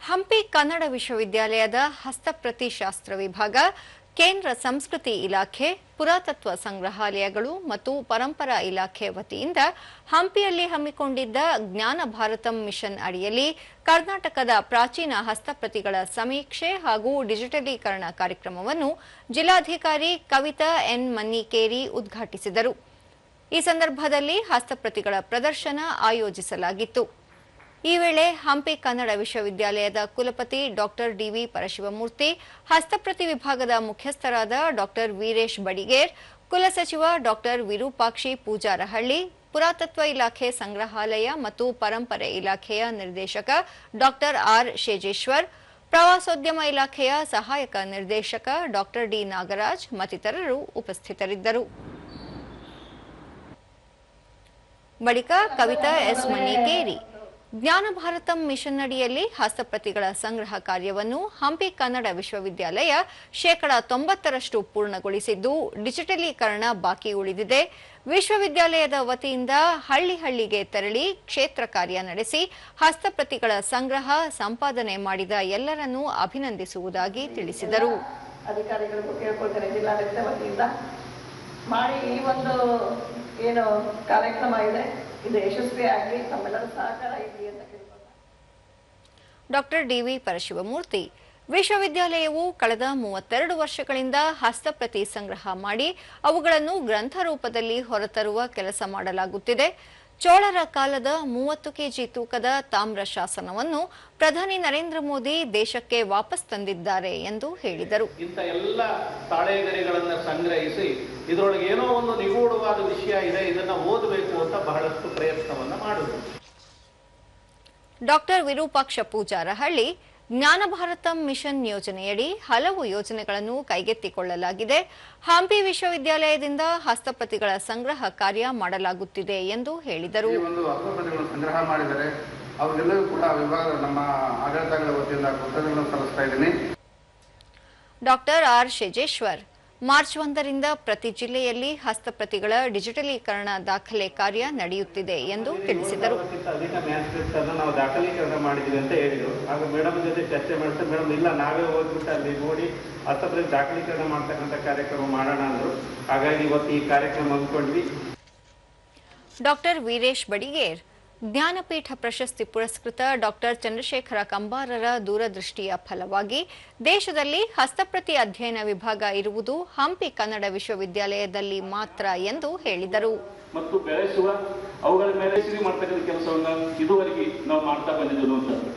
ಹಂಪಿ ಕನ್ನಡ ವಿಶ್ವವಿದ್ಯಾಲಯದ ಹಸ್ತಪ್ರತಿ ಶಾಸ್ತ್ರ ವಿಭಾಗ, ಕೇಂದ್ರ ಸಂಸ್ಕೃತಿ ಇಲಾಖೆ, ಪುರಾತತ್ವ ಸಂಗ್ರಹಾಲಯಗಳು ಮತ್ತು ಪರಂಪರಾ ಇಲಾಖೆ ವತಿಯಿಂದ ಹಂಪಿಯಲ್ಲಿ ಹಮ್ಮಿಕೊಂಡಿದ್ದ ಜ್ಞಾನ ಭಾರತಂ ಮಿಷನ್ ಅಡಿಯಲ್ಲಿ ಕರ್ನಾಟಕದ ಪ್ರಾಚೀನ ಹಸ್ತಪ್ರತಿಗಳ ಸಮೀಕ್ಷೆ ಹಾಗೂ ಡಿಜಿಟಲೀಕರಣ ಕಾರ್ಯಕ್ರಮವನ್ನು ಜಿಲ್ಲಾಧಿಕಾರಿ ಕವಿತಾ ಎನ್ ಮನ್ನಿಕೇರಿ ಉದ್ಘಾಟಿಸಿದರು. ಈ ಸಂದರ್ಭದಲ್ಲಿ ಹಸ್ತಪ್ರತಿಗಳ ಪ್ರದರ್ಶನ ಆಯೋಜಿಸಲಾಗಿತ್ತು. ಈ ವೇಳೆ ಹಂಪಿ ಕನ್ನಡ ವಿಶ್ವವಿದ್ಯಾಲಯದ ಕುಲಪತಿ ಡಾಕ್ಟರ್ ಡಿವಿ ಪರಶಿವಮೂರ್ತಿ, ಹಸ್ತಪ್ರತಿ ವಿಭಾಗದ ಮುಖ್ಯಸ್ಥರಾದ ಡಾಕ್ಟರ್ ವೀರೇಶ್ ಬಡಿಗೇರ್, ಕುಲಸಚಿವ ಡಾಕ್ಟರ್ ವಿರೂಪಾಕ್ಷಿ ಪೂಜಾರಹಳ್ಳಿ, ಪುರಾತತ್ವ ಇಲಾಖೆ ಸಂಗ್ರಹಾಲಯ ಮತ್ತು ಪರಂಪರೆ ಇಲಾಖೆಯ ನಿರ್ದೇಶಕ ಡಾಕ್ಟರ್ ಆರ್ ಶೇಜೇಶ್ವರ್, ಪ್ರವಾಸೋದ್ಯಮ ಇಲಾಖೆಯ ಸಹಾಯಕ ನಿರ್ದೇಶಕ ಡಾಕ್ಟರ್ ಡಿ ನಾಗರಾಜ್ ಮತ್ತಿತರರು ಉಪಸ್ಥಿತರಿದ್ದರು. ಬಳಿಕ ಕವಿತಾ ಎಸ್ ಮನ್ನಿಕೇರಿ ಜ್ಞಾನ ಭಾರತಂ ಮಿಷನ್ ಅಡಿಯಲ್ಲಿ ಹಸ್ತಪ್ರತಿಗಳ ಸಂಗ್ರಹ ಕಾರ್ಯವನ್ನು ಹಂಪಿ ಕನ್ನಡ ವಿಶ್ವವಿದ್ಯಾಲಯ 90% ಪೂರ್ಣಗೊಳಿಸಿದ್ದು, ಡಿಜಿಟಲೀಕರಣ ಬಾಕಿ ಉಳಿದಿದೆ. ವಿಶ್ವವಿದ್ಯಾಲಯದ ವತಿಯಿಂದ ಹಳ್ಳಿಗೆ ತೆರಳಿ ಕ್ಷೇತ್ರ ಕಾರ್ಯ ನಡೆಸಿ ಹಸ್ತಪ್ರತಿಗಳ ಸಂಗ್ರಹ ಸಂಪಾದನೆ ಮಾಡಿದ ಎಲ್ಲರನ್ನೂ ಅಭಿನಂದಿಸುವುದಾಗಿ ತಿಳಿಸಿದರು. ಅಧಿಕಾರಿಗಳಿಗೂ ಕೇಳಿಕೊಳ್ಳುತ್ತೇನೆ, ಜಿಲ್ಲಾಡಳಿತ ವತಿಯಿಂದ ಮಾಡಿ ಈ ಒಂದು ಏನು ಕಾರ್ಯಕ್ರಮ ಇದೆ ಇದು ಯಶಸ್ವಿಯಾಗಲಿ, ತಮ್ಮೆಲ್ಲರ ಸಹಕಾರ ಇರಲಿ ಅಂತ ಕೇಳಿಕೊಳ್ಳುತ್ತೇನೆ. ಡಾಕ್ಟರ್ ಡಿವಿ ಪರಶಿವಮೂರ್ತಿ, ವಿಶ್ವವಿದ್ಯಾಲಯವು ಕಳೆದ 32 ವರ್ಷಗಳಿಂದ ಹಸ್ತಪ್ರತಿ ಸಂಗ್ರಹ ಮಾಡಿ ಅವುಗಳನ್ನು ಗ್ರಂಥ ರೂಪದಲ್ಲಿ ಹೊರತರುವ ಕೆಲಸ ಮಾಡಲಾಗುತ್ತಿದೆ. ಚೋಳರ ಕಾಲದ 30 ಕೆಜಿ ತೂಕದ ತಾಮ್ರ ಶಾಸನವನ್ನು ಪ್ರಧಾನಿ ನರೇಂದ್ರ ಮೋದಿ ದೇಶಕ್ಕೆ ವಾಪಸ್ ತಂದಿದ್ದಾರೆ ಎಂದು ಹೇಳಿದರು. ಇಂಥ ಎಲ್ಲ ತಾಳೆಗರಿಗಳನ್ನು ಸಂಗ್ರಹಿಸಿ ಇದರೊಳಗೆ ಏನೋ ಒಂದು ನಿಗೂಢವಾದ ವಿಷಯ ಇದೆ, ಇದನ್ನು ಓದಬೇಕು ಅಂತ ಬಹಳಷ್ಟು ಪ್ರಯತ್ನವನ್ನು ಮಾಡುವುದು. ಡಾಕ್ಟರ್ ವಿರೂಪಾಕ್ಷ ಪೂಜಾರಹಳ್ಳಿ, ಜ್ಞಾನ ಭಾರತಂ ಮಿಷನ್ ಯೋಜನೆಯಡಿ ಹಲವು ಯೋಜನೆಗಳನ್ನು ಕೈಗೆತ್ತಿಕೊಳ್ಳಲಾಗಿದೆ. ಹಂಪಿ ವಿಶ್ವವಿದ್ಯಾಲಯದಿಂದ ಹಸ್ತಪ್ರತಿಗಳ ಸಂಗ್ರಹ ಕಾರ್ಯ ಮಾಡಲಾಗುತ್ತಿದೆ ಎಂದು ಹೇಳಿದರು. ಸಂಗ್ರಹ ಮಾಡಿದರೆ ಅವರಿಗೆಲ್ಲರೂ ಕೂಡ ವಿಭಾಗದ ನಮ್ಮ ಆಡಳಿತಗಳ ವತಿಯಿಂದ ಕೃತಜ್ಞತೆಗಳನ್ನು ಸಲ್ಲಿಸ್ತಾ ಇದ್ದೀನಿ. ಡಾಕ್ಟರ್ ಆರ್ ಶೇಜೇಶ್ವರ್, ಮಾರ್ಚ್ 1ರಿಂದ ಪ್ರತಿ ಜಿಲ್ಲೆಯಲ್ಲಿ ಹಸ್ತಪ್ರತಿಗಳ ಡಿಜಿಟಲೀಕರಣ ದಾಖಲೆ ಕಾರ್ಯ ನಡೆಯುತ್ತಿದೆ ಎಂದು ತಿಳಿಸಿದರು. ನಾವು ದಾಖಲೀಕರಣ ಮಾಡಿದ್ವಿ ಅಂತ ಹೇಳಿದ್ರು. ಆಗ ಮೇಡಮ್ ಜೊತೆ ಚರ್ಚೆ ಮಾಡ್ತಾರೆ, ಮೇಡಮ್ ಇಲ್ಲ ನಾವೇ ಹೋಗ್ಬಿಟ್ಟು ಅಲ್ಲಿ ನೋಡಿ ಹಸ್ತಪ್ರತಿ ದಾಖಲೀಕರಣ ಮಾಡ್ತಕ್ಕಂಥ ಕಾರ್ಯಕ್ರಮ ಮಾಡೋಣ ಅಂದ್ರು. ಹಾಗಾಗಿ ಇವತ್ತು ಈ ಕಾರ್ಯಕ್ರಮ ಹಮ್ಮಿಕೊಂಡ್ವಿ. ಡಾಕ್ಟರ್ ವೀರೇಶ್ ಬಡಿಗೇರ್, ಜ್ಞಾನಪೀಠ ಪ್ರಶಸ್ತಿ ಪುರಸ್ಕೃತ ಡಾಕ್ಟರ್ ಚಂದ್ರಶೇಖರ ಕಂಬಾರರ ದೂರದೃಷ್ಟಿಯ ಫಲವಾಗಿ ದೇಶದಲ್ಲಿ ಹಸ್ತಪ್ರತಿ ಅಧ್ಯಯನ ವಿಭಾಗ ಇರುವುದು ಹಂಪಿ ಕನ್ನಡ ವಿಶ್ವವಿದ್ಯಾಲಯದಲ್ಲಿ ಮಾತ್ರ ಎಂದು ಹೇಳಿದರು. ಮತ್ತು ಬೆಳೆಸುವ ಅವುಗಳ ಮೇಲೆ ಮಾಡ್ತಕ್ಕಂಥ ಕೆಲಸವನ್ನು ಇದುವರೆಗೆ ನಾವು ಮಾಡ್ತಾ ಬಂದಿದ್ದು ಅಂತ